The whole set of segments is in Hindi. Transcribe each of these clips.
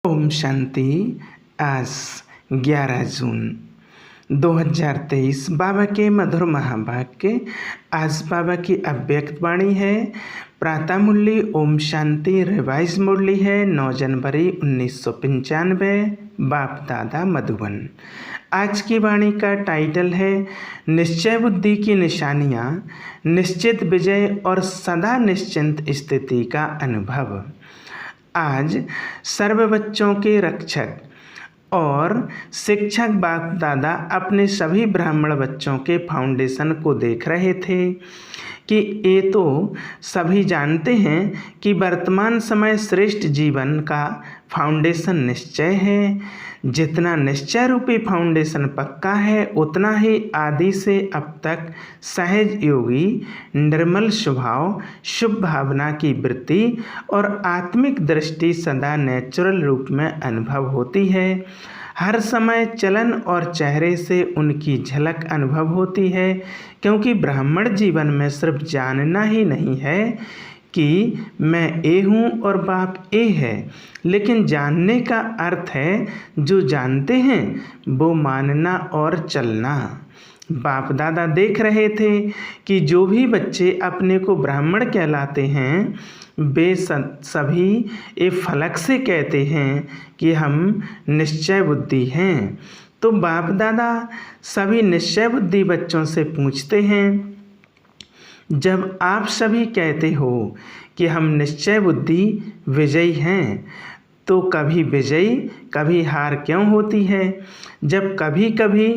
ओम शांति। आज 11 जून 2023 बाबा के मधुर महावाक्य। आज बाबा की अव्यक्त वाणी है। प्रातः मुरली ओम शांति रिवाइज मुरली है 9 जनवरी 1995 बाप दादा मधुबन। आज की वाणी का टाइटल है निश्चय बुद्धि की निशानियाँ, निश्चित विजय और सदा निश्चिंत स्थिति का अनुभव। आज सर्व बच्चों के रक्षक और शिक्षक बाप दादा अपने सभी ब्राह्मण बच्चों के फाउंडेशन को देख रहे थे कि ये तो सभी जानते हैं कि वर्तमान समय श्रेष्ठ जीवन का फाउंडेशन निश्चय है। जितना निश्चय रूपी फाउंडेशन पक्का है उतना ही आदि से अब तक सहज योगी, निर्मल स्वभाव, शुभ भावना की वृत्ति और आत्मिक दृष्टि सदा नेचुरल रूप में अनुभव होती है। हर समय चलन और चेहरे से उनकी झलक अनुभव होती है, क्योंकि ब्राह्मण जीवन में सिर्फ जानना ही नहीं है कि मैं ए हूँ और बाप ए है, लेकिन जानने का अर्थ है जो जानते हैं वो मानना और चलना। बाप दादा देख रहे थे कि जो भी बच्चे अपने को ब्राह्मण कहलाते हैं वे सभी एक फलक से कहते हैं कि हम निश्चय बुद्धि हैं। तो बाप दादा सभी निश्चय बुद्धि बच्चों से पूछते हैं, जब आप सभी कहते हो कि हम निश्चय बुद्धि विजयी हैं, तो कभी विजयी कभी हार क्यों होती है? जब कभी कभी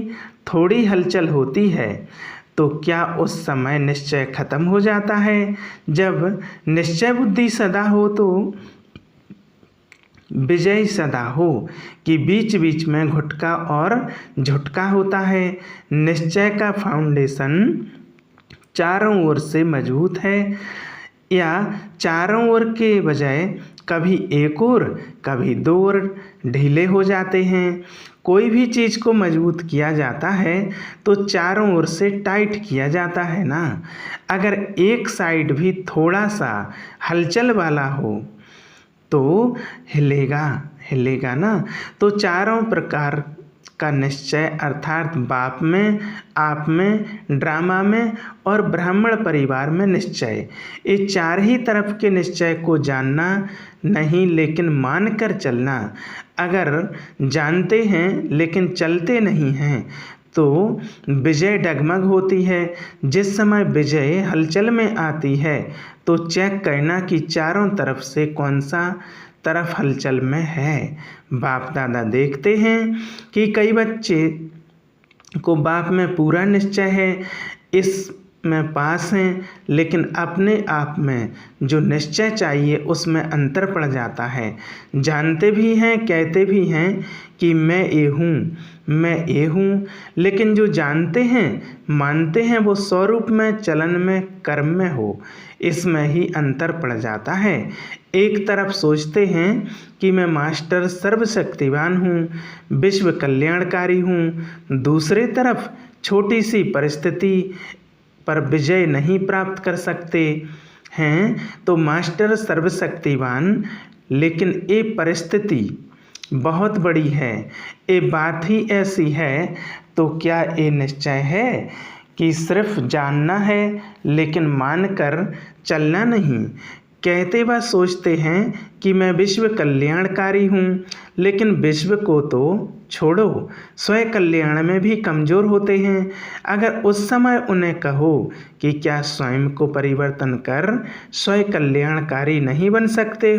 थोड़ी हलचल होती है तो क्या उस समय निश्चय खत्म हो जाता है? जब निश्चय बुद्धि सदा हो तो विजय सदा हो कि बीच बीच में घुटका और झुटका होता है। निश्चय का फाउंडेशन चारों ओर से मजबूत है, या चारों ओर के बजाय कभी एक ओर कभी दो ओर ढीले हो जाते हैं। कोई भी चीज़ को मजबूत किया जाता है तो चारों ओर से टाइट किया जाता है ना। अगर एक साइड भी थोड़ा सा हलचल वाला हो तो हिलेगा ना। तो चारों प्रकार का निश्चय अर्थात बाप में, आप में, ड्रामा में और ब्राह्मण परिवार में निश्चय, ये चार ही तरफ के निश्चय को जानना नहीं लेकिन मानकर चलना। अगर जानते हैं लेकिन चलते नहीं हैं तो विजय डगमग होती है। जिस समय विजय हलचल में आती है तो चेक करना कि चारों तरफ से कौन सा तरफ हलचल में है। बाप दादा देखते हैं कि कई बच्चे को बाप में पूरा निश्चय है, इस में पास हैं, लेकिन अपने आप में जो निश्चय चाहिए उसमें अंतर पड़ जाता है। जानते भी हैं, कहते भी हैं कि मैं ये हूँ, लेकिन जो जानते हैं, मानते हैं वो स्वरूप में, चलन में, कर्म में हो, इसमें ही अंतर पड़ जाता है। एक तरफ सोचते हैं कि मैं मास्टर सर्वशक्तिवान हूँ, विश्व कल्याणकारी हूँ, दूसरे तरफ छोटी सी परिस्थिति पर विजय नहीं प्राप्त कर सकते हैं तो मास्टर सर्वशक्तिवान, लेकिन ये परिस्थिति बहुत बड़ी है, ये बात ही ऐसी है। तो क्या ये निश्चय है कि सिर्फ जानना है लेकिन मानकर चलना नहीं? कहते व सोचते हैं कि मैं विश्व कल्याणकारी हूँ, लेकिन विश्व को तो छोड़ो, स्वयं कल्याण में भी कमज़ोर होते हैं। अगर उस समय उन्हें कहो कि क्या स्वयं को परिवर्तन कर स्वयं कल्याणकारी नहीं बन सकते,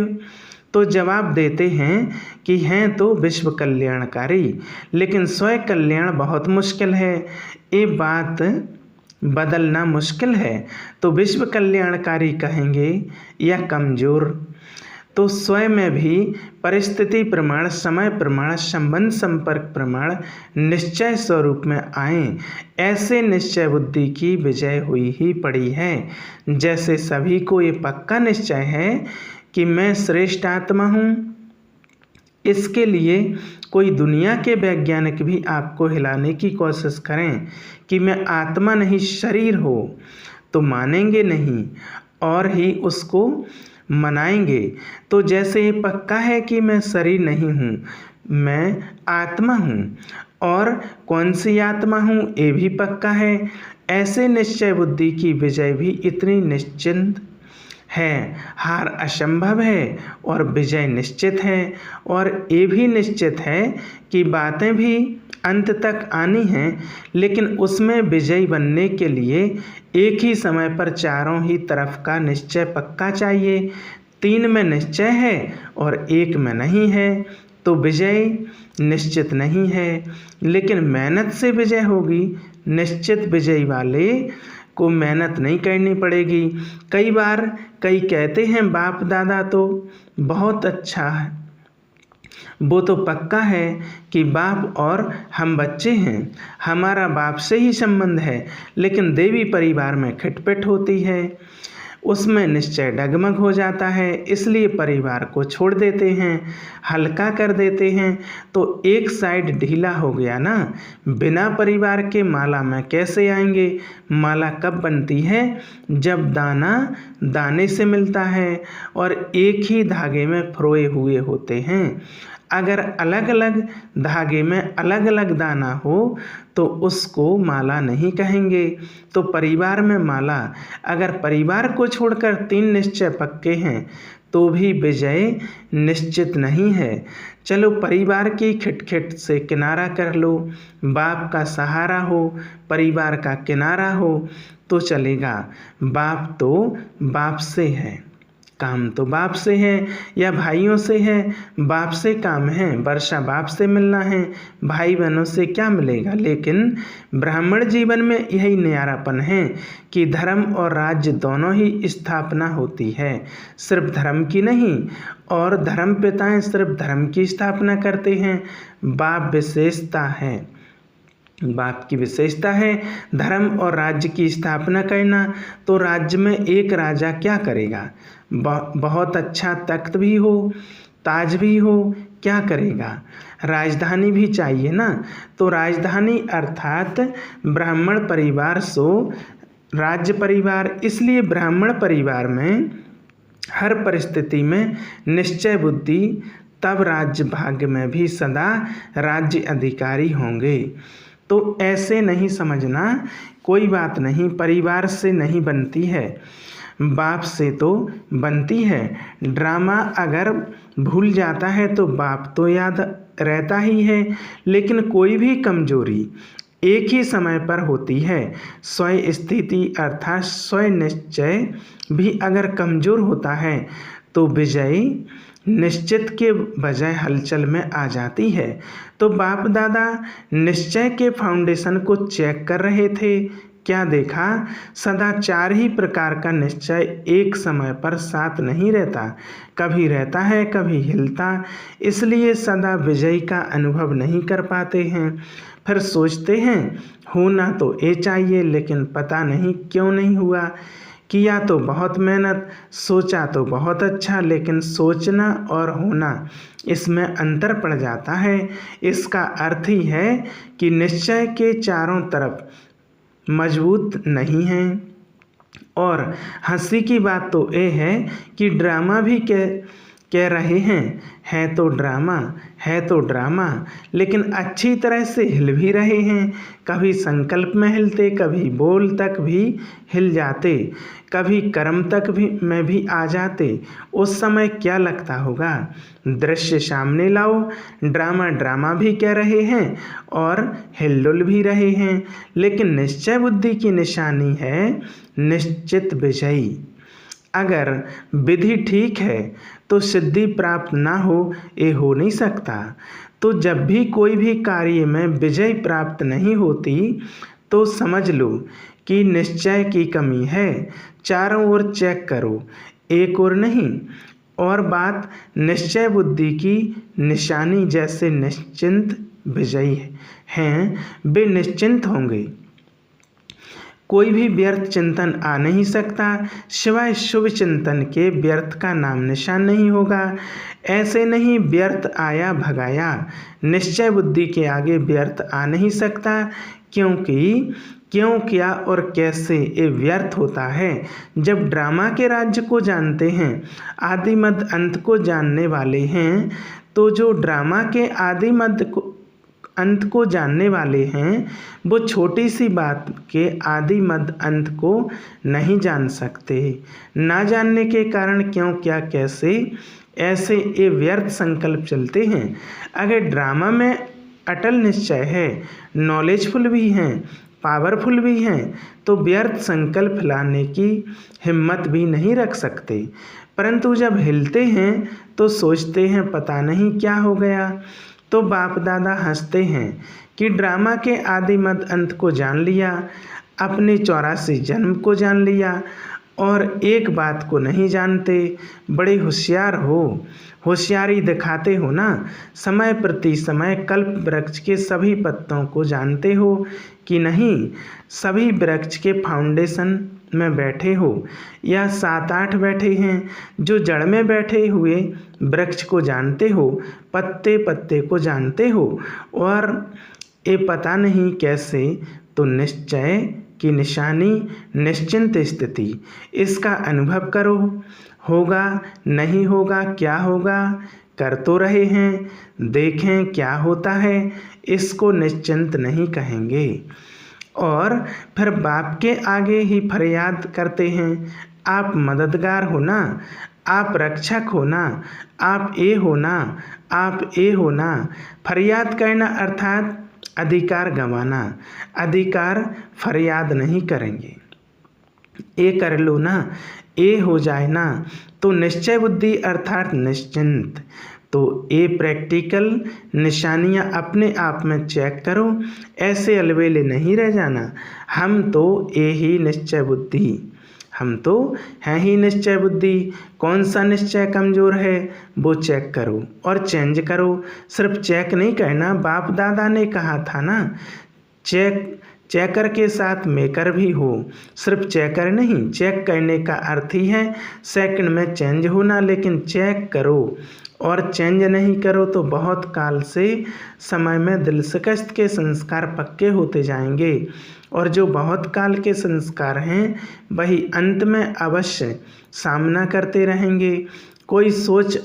तो जवाब देते हैं कि हैं तो विश्व कल्याणकारी, लेकिन स्वयं कल्याण बहुत मुश्किल है, ये बात बदलना मुश्किल है। तो विश्व कल्याणकारी कहेंगे या कमज़ोर? तो स्वयं में भी परिस्थिति प्रमाण, समय प्रमाण, संबंध संपर्क प्रमाण निश्चय स्वरूप में आए। ऐसे निश्चय बुद्धि की विजय हुई ही पड़ी है। जैसे सभी को ये पक्का निश्चय है कि मैं श्रेष्ठ आत्मा हूँ, इसके लिए कोई दुनिया के वैज्ञानिक भी आपको हिलाने की कोशिश करें कि मैं आत्मा नहीं शरीर हो तो मानेंगे नहीं, और ही उसको मनाएंगे। तो जैसे ये पक्का है कि मैं शरीर नहीं हूँ, मैं आत्मा हूँ, और कौन सी आत्मा हूँ ये भी पक्का है। ऐसे निश्चय बुद्धि की विजय भी इतनी निश्चिंत है। हार असंभव है और विजय निश्चित है। और ये भी निश्चित है कि बातें भी अंत तक आनी हैं, लेकिन उसमें विजयी बनने के लिए एक ही समय पर चारों ही तरफ का निश्चय पक्का चाहिए। 3 में निश्चय है और 1 में नहीं है, तो विजय निश्चित नहीं है, लेकिन मेहनत से विजय होगी। निश्चित विजयी वाले को मेहनत नहीं करनी पड़ेगी। कई बार कई कहते हैं बाप दादा तो बहुत अच्छा है, वो तो पक्का है कि बाप और हम बच्चे हैं, हमारा बाप से ही संबंध है। लेकिन देवी परिवार में खिटपिट होती है, उसमें निश्चय डगमग हो जाता है, इसलिए परिवार को छोड़ देते हैं, हल्का कर देते हैं। तो एक साइड ढीला हो गया ना। बिना परिवार के माला में कैसे आएंगे? माला कब बनती है? जब दाना दाने से मिलता है और एक ही धागे में पिरोए हुए होते हैं। अगर अलग अलग धागे में अलग अलग दाना हो तो उसको माला नहीं कहेंगे। तो परिवार में माला, अगर परिवार को छोड़कर 3 निश्चय पक्के हैं तो भी विजय निश्चित नहीं है। चलो परिवार की खिटखिट से किनारा कर लो, बाप का सहारा हो, परिवार का किनारा हो तो चलेगा। बाप तो बाप से है, काम तो बाप से है, या भाइयों से है, बाप से काम है, वर्षा बाप से मिलना है, भाई बहनों से क्या मिलेगा। लेकिन ब्राह्मण जीवन में यही न्यारापन है कि धर्म और राज्य दोनों ही स्थापना होती है, सिर्फ धर्म की नहीं। और धर्म पिताएं सिर्फ धर्म की स्थापना करते हैं, बाप विशेषता है, बाप की विशेषता है धर्म और राज्य की स्थापना करना। तो राज्य में एक राजा क्या करेगा? बहुत अच्छा तख्त भी हो, ताज भी हो, क्या करेगा? राजधानी भी चाहिए ना। तो राजधानी अर्थात ब्राह्मण परिवार सो राज्य परिवार। इसलिए ब्राह्मण परिवार में हर परिस्थिति में निश्चय बुद्धि, तब राज्य भाग्य में भी सदा राज्य अधिकारी होंगे। तो ऐसे नहीं समझना, कोई बात नहीं, परिवार से नहीं बनती है, बाप से तो बनती है। ड्रामा अगर भूल जाता है तो बाप तो याद रहता ही है, लेकिन कोई भी कमजोरी एक ही समय पर होती है। स्वयं स्थिति अर्थात स्वयं निश्चय भी अगर कमजोर होता है तो विजय निश्चित के बजाय हलचल में आ जाती है। तो बाप दादा निश्चय के फाउंडेशन को चेक कर रहे थे। क्या देखा? सदा 4 ही प्रकार का निश्चय एक समय पर साथ नहीं रहता, कभी रहता है कभी हिलता, इसलिए सदा विजय का अनुभव नहीं कर पाते हैं। फिर सोचते हैं होना तो ये चाहिए, लेकिन पता नहीं क्यों नहीं हुआ। किया तो बहुत मेहनत, सोचा तो बहुत अच्छा, लेकिन सोचना और होना इसमें अंतर पड़ जाता है। इसका अर्थ ही है कि निश्चय के चारों तरफ मजबूत नहीं हैं। और हंसी की बात तो ये है कि ड्रामा भी कह रहे हैं, है तो ड्रामा, लेकिन अच्छी तरह से हिल भी रहे हैं। कभी संकल्प में हिलते, कभी बोल तक भी हिल जाते, कभी कर्म तक में भी आ जाते। उस समय क्या लगता होगा? दृश्य सामने लाओ, ड्रामा भी कह रहे हैं और हिलडुल भी रहे हैं, लेकिन निश्चय बुद्धि की निशानी है निश्चित विजयी। अगर विधि ठीक है तो सिद्धि प्राप्त ना हो, ये हो नहीं सकता। तो जब भी कोई भी कार्य में विजय प्राप्त नहीं होती तो समझ लो कि निश्चय की कमी है। चारों ओर चेक करो, एक ओर नहीं। और बात निश्चय बुद्धि की निशानी, जैसे निश्चिंत विजयी हैं वे निश्चिंत होंगे। कोई भी व्यर्थ चिंतन आ नहीं सकता, सिवाय शुभ चिंतन के व्यर्थ का नाम निशान नहीं होगा। ऐसे नहीं व्यर्थ आया भगाया, निश्चय बुद्धि के आगे व्यर्थ आ नहीं सकता, क्योंकि क्यों, क्या और कैसे ये व्यर्थ होता है। जब ड्रामा के राज्य को जानते हैं, आदि मध्य अंत को जानने वाले हैं, तो जो ड्रामा के आदि मध्य अंत को जानने वाले हैं, वो छोटी सी बात के आदि मध्य अंत को नहीं जान सकते। ना जानने के कारण क्यों, क्या, कैसे, ऐसे ये व्यर्थ संकल्प चलते हैं। अगर ड्रामा में अटल निश्चय है, नॉलेजफुल भी हैं, पावरफुल भी हैं, तो व्यर्थ संकल्प लाने की हिम्मत भी नहीं रख सकते। परंतु जब हिलते हैं तो सोचते हैं पता नहीं क्या हो गया, तो बाप दादा हंसते हैं कि ड्रामा के आदि मध्य अंत को जान लिया, अपने 84 जन्म को जान लिया, और एक बात को नहीं जानते। बड़े होशियार हो, होशियारी दिखाते हो ना, समय प्रति समय कल्प वृक्ष के सभी पत्तों को जानते हो कि नहीं, सभी वृक्ष के फाउंडेशन में बैठे हो, या 7-8 बैठे हैं, जो जड़ में बैठे हुए वृक्ष को जानते हो, पत्ते पत्ते को जानते हो, और ये पता नहीं कैसे, तो निश्चय की निशानी निश्चिंत स्थिति, इसका अनुभव करो। होगा नहीं होगा, क्या होगा, कर तो रहे हैं, देखें क्या होता है, इसको निश्चिंत नहीं कहेंगे। और फिर बाप के आगे ही फरियाद करते हैं, आप मददगार हो ना, आप रक्षक हो ना, आप ये हो ना, आप ये हो ना। फरियाद करना अर्थात अधिकार गंवाना, अधिकार फरियाद नहीं करेंगे। ये कर लो ना, ये हो जाए ना, तो निश्चय बुद्धि अर्थात निश्चिंत। तो ये प्रैक्टिकल निशानियाँ अपने आप में चेक करो, ऐसे अलबेले नहीं रह जाना। हम तो ये ही निश्चय बुद्धि, हम तो हैं ही निश्चय बुद्धि। कौन सा निश्चय कमज़ोर है वो चेक करो और चेंज करो। सिर्फ चेक नहीं करना, बाप दादा ने कहा था ना, चेकर के साथ मेकर भी हो। सिर्फ चेकर नहीं, चेक करने का अर्थ ही है सेकंड में चेंज होना, लेकिन चेक करो और चेंज नहीं करो तो बहुत काल से समय में दिल शिकस्त के संस्कार पक्के होते जाएंगे, और जो बहुत काल के संस्कार हैं वही अंत में अवश्य सामना करते रहेंगे। कोई सोचे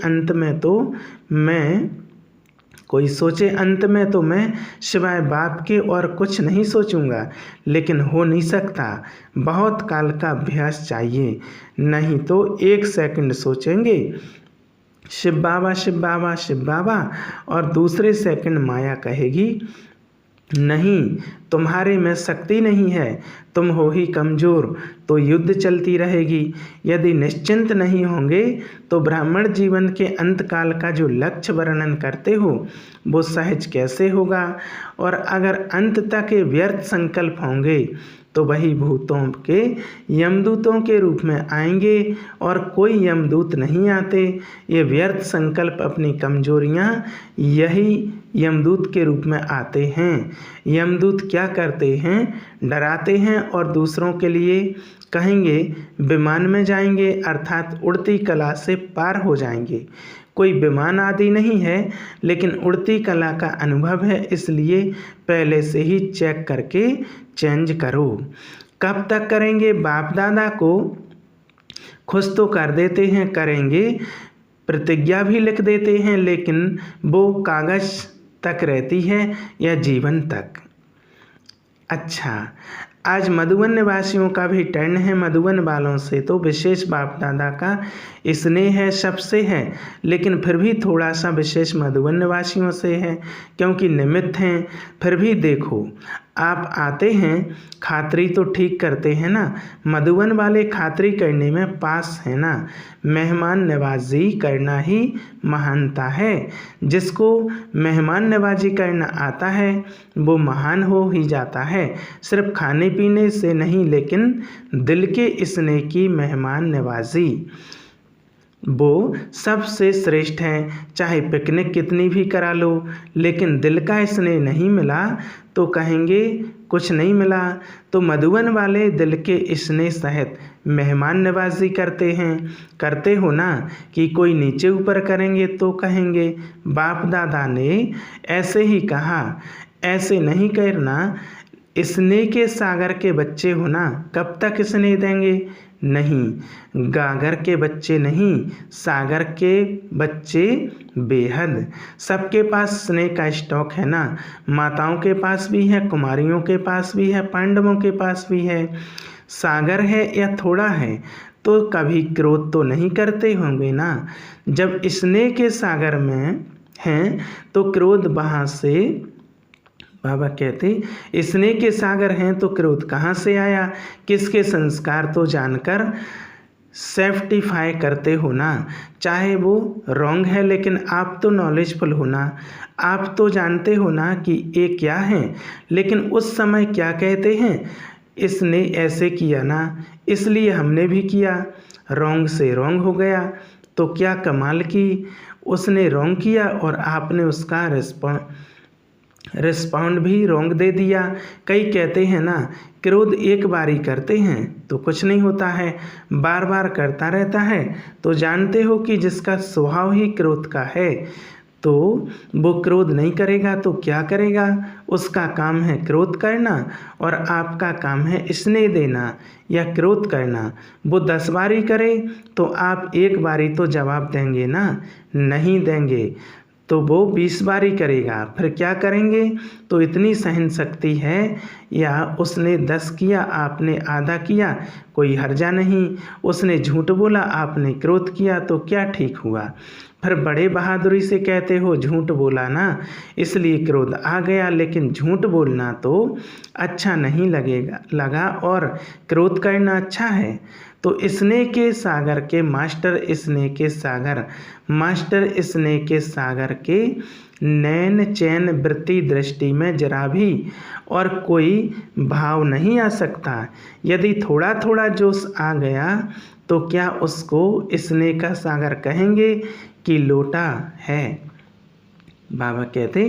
अंत में तो मैं सिवाय बाप के और कुछ नहीं सोचूंगा, लेकिन हो नहीं सकता। बहुत काल का अभ्यास चाहिए, नहीं तो 1 सेकंड सोचेंगे शिव बाबा शिव बाबा शिव बाबा, और दूसरे सेकंड माया कहेगी नहीं, तुम्हारे में शक्ति नहीं है, तुम हो ही कमज़ोर, तो युद्ध चलती रहेगी। यदि निश्चिंत नहीं होंगे तो ब्राह्मण जीवन के अंत काल का जो लक्ष्य वर्णन करते हो वो सहज कैसे होगा। और अगर अंत तक ये व्यर्थ संकल्प होंगे तो वही भूतों के यमदूतों के रूप में आएंगे, और कोई यमदूत नहीं आते। ये व्यर्थ संकल्प अपनी कमजोरियां यही यमदूत के रूप में आते हैं। यमदूत क्या करते हैं, डराते हैं और दूसरों के लिए कहेंगे विमान में जाएंगे, अर्थात उड़ती कला से पार हो जाएंगे। कोई विमान आदि नहीं है, लेकिन उड़ती कला का अनुभव है, इसलिए पहले से ही चेक करके चेंज करो। कब तक करेंगे, बाप दादा को खुश तो कर देते हैं करेंगे, प्रतिज्ञा भी लिख देते हैं, लेकिन वो कागज तक रहती है या जीवन तक। अच्छा, आज मधुबन निवासियों का भी टर्न है। मधुबन वालों से तो विशेष बाप दादा का स्नेह है, सबसे है, लेकिन फिर भी थोड़ा सा विशेष मधुबन निवासियों से है, क्योंकि निमित्त हैं। फिर भी देखो, आप आते हैं, खातरी तो ठीक करते हैं ना। मधुबन वाले खातरी करने में पास है ना। मेहमान नवाजी करना ही महानता है। जिसको मेहमान नवाजी करना आता है वो महान हो ही जाता है। सिर्फ खाने पीने से नहीं, लेकिन दिल के स्नेह की मेहमान नवाजी। वो सबसे श्रेष्ठ है। चाहे पिकनिक कितनी भी करा लो, लेकिन दिल का स्नेह नहीं मिला तो कहेंगे कुछ नहीं मिला। तो मधुबन वाले दिल के स्नेह सहित मेहमान नवाजी करते हैं। करते हो ना कि कोई नीचे ऊपर करेंगे तो कहेंगे बाप दादा ने ऐसे ही कहा, ऐसे नहीं करना। स्नेह के सागर के बच्चे हो ना, कब तक स्नेह देंगे? नहीं, गागर के बच्चे नहीं, सागर के बच्चे बेहद। सबके पास स्नेह का स्टॉक है ना, माताओं के पास भी है, कुमारियों के पास भी है, पांडवों के पास भी है। सागर है या थोड़ा है तो कभी क्रोध तो नहीं करते होंगे ना। जब स्नेह के सागर में हैं तो क्रोध वहाँ से, बाबा कहते स्नेह के सागर हैं तो क्रोध कहाँ से आया? किसके संस्कार तो जानकर सेफ्टिफाई करते हो ना। चाहे वो रॉन्ग है लेकिन आप तो नॉलेजफुल हो ना, आप तो जानते हो ना कि ये क्या है। लेकिन उस समय क्या कहते हैं, इसने ऐसे किया ना इसलिए हमने भी किया। रॉन्ग से रॉन्ग हो गया तो क्या कमाल की, उसने रॉन्ग किया और आपने उसका रिस्पॉन्ड भी रॉन्ग दे दिया। कई कहते हैं ना क्रोध एक बारी करते हैं तो कुछ नहीं होता है, बार बार करता रहता है तो जानते हो कि जिसका स्वभाव ही क्रोध का है तो वो क्रोध नहीं करेगा तो क्या करेगा? उसका काम है क्रोध करना और आपका काम है स्नेह देना या क्रोध करना। वो 10 बारी करे तो आप एक बारी तो जवाब देंगे ना, नहीं देंगे तो वो 20 बारी करेगा। फिर क्या करेंगे? तो इतनी सहन शक्ति है, या उसने 10 किया आपने आधा किया कोई हर्जा नहीं, उसने झूठ बोला आपने क्रोध किया तो क्या ठीक हुआ? फिर बड़े बहादुरी से कहते हो झूठ बोला ना इसलिए क्रोध आ गया, लेकिन झूठ बोलना तो अच्छा नहीं लगा और क्रोध करना अच्छा है। तो स्नेह के सागर के मास्टर, स्नेह के सागर मास्टर, स्नेह के सागर के नैन चैन वृत्ति दृष्टि में जरा भी और कोई भाव नहीं आ सकता। यदि थोड़ा थोड़ा जोश आ गया तो क्या उसको स्नेह का सागर कहेंगे कि लोटा है? बाबा कहते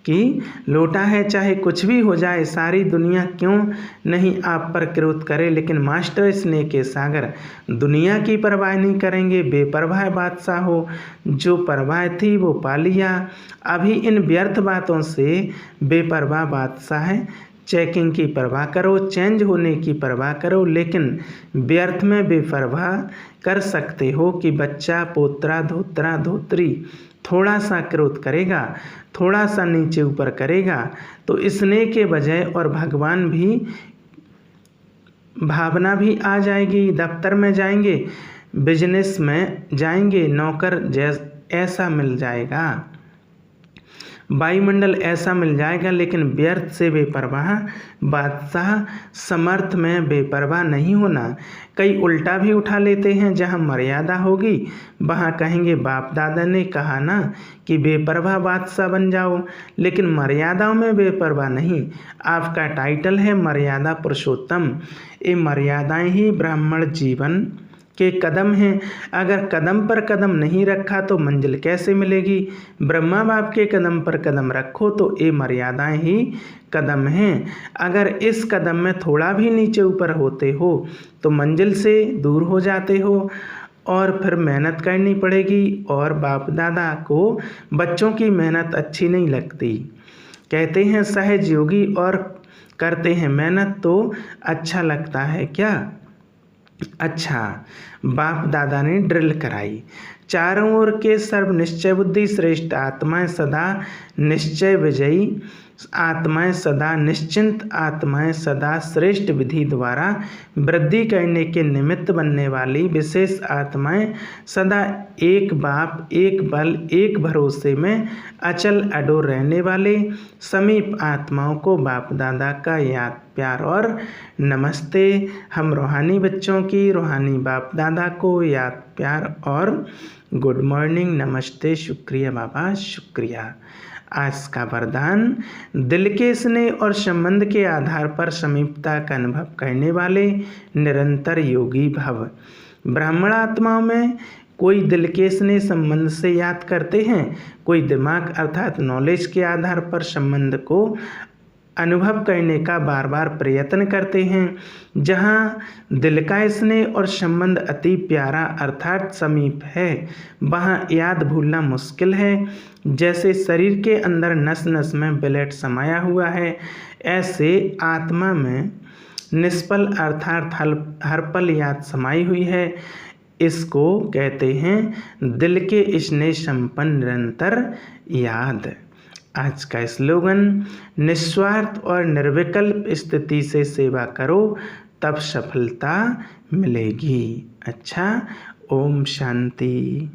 कि लोटा है, चाहे कुछ भी हो जाए, सारी दुनिया क्यों नहीं आप पर क्रोध करे, लेकिन मास्टर स्नेह के सागर दुनिया की परवाह नहीं करेंगे। बेपरवाह बादशाह हो, जो परवाह थी वो पा लिया। अभी इन व्यर्थ बातों से बेपरवाह बादशाह है। चेकिंग की परवाह करो, चेंज होने की परवाह करो, लेकिन व्यर्थ में बेपरवाह कर सकते हो कि बच्चा, पोतरा, धोतरा, धोत्री थोड़ा सा क्रोध करेगा, थोड़ा सा नीचे ऊपर करेगा तो स्नेह के बजाय और भगवान भी भावना भी आ जाएगी। दफ्तर में जाएंगे, बिजनेस में जाएंगे, नौकर ऐसा मिल जाएगा, वायुमंडल ऐसा मिल जाएगा, लेकिन व्यर्थ से बेपरवाह बादशाह, समर्थ में बेपरवाह नहीं होना। कई उल्टा भी उठा लेते हैं, जहाँ मर्यादा होगी वहाँ कहेंगे बाप दादा ने कहा ना कि बेपरवाह बादशाह बन जाओ, लेकिन मर्यादाओं में बेपरवाह नहीं। आपका टाइटल है मर्यादा पुरुषोत्तम, ये मर्यादाएं ही ब्राह्मण जीवन के कदम हैं। अगर कदम पर कदम नहीं रखा तो मंजिल कैसे मिलेगी? ब्रह्मा बाप के कदम पर कदम रखो तो ये मर्यादाएं ही कदम हैं। अगर इस कदम में थोड़ा भी नीचे ऊपर होते हो तो मंजिल से दूर हो जाते हो और फिर मेहनत करनी पड़ेगी, और बाप दादा को बच्चों की मेहनत अच्छी नहीं लगती। कहते हैं सहज योगी और करते हैं मेहनत तो अच्छा लगता है क्या? अच्छा, बाप दादा ने ड्रिल कराई। चारों ओर के सर्व निश्चय बुद्धि श्रेष्ठ आत्माएं सदा निश्चय विजयी आत्माएं, सदा निश्चिंत आत्माएं, सदा श्रेष्ठ विधि द्वारा वृद्धि करने के निमित्त बनने वाली विशेष आत्माएं, सदा एक बाप, एक बल, एक भरोसे में अचल अडोर रहने वाले समीप आत्माओं को बाप दादा का याद, प्यार और नमस्ते। हम रूहानी बच्चों की रूहानी बाप दादा को याद, प्यार और गुड मॉर्निंग, नमस्ते, शुक्रिया बाबा, शुक्रिया। आज का वरदान, दिल के स्नेह और संबंध के आधार पर समीपता का अनुभव करने वाले निरंतर योगी भव। ब्राह्मण आत्माओं में कोई दिल के स्नेह संबंध से याद करते हैं, कोई दिमाग अर्थात नॉलेज के आधार पर संबंध को अनुभव करने का बार बार प्रयत्न करते हैं। जहाँ दिल का स्नेह और संबंध अति प्यारा अर्थात समीप है, वहाँ याद भूलना मुश्किल है। जैसे शरीर के अंदर नस नस में ब्लड समाया हुआ है, ऐसे आत्मा में निष्पल अर्थात हर पल याद समाई हुई है। इसको कहते हैं दिल के स्नेह संपन्न निरंतर याद। आज का स्लोगन, निस्वार्थ और निर्विकल्प स्थिति से सेवा करो तब सफलता मिलेगी। अच्छा, ओम शांति।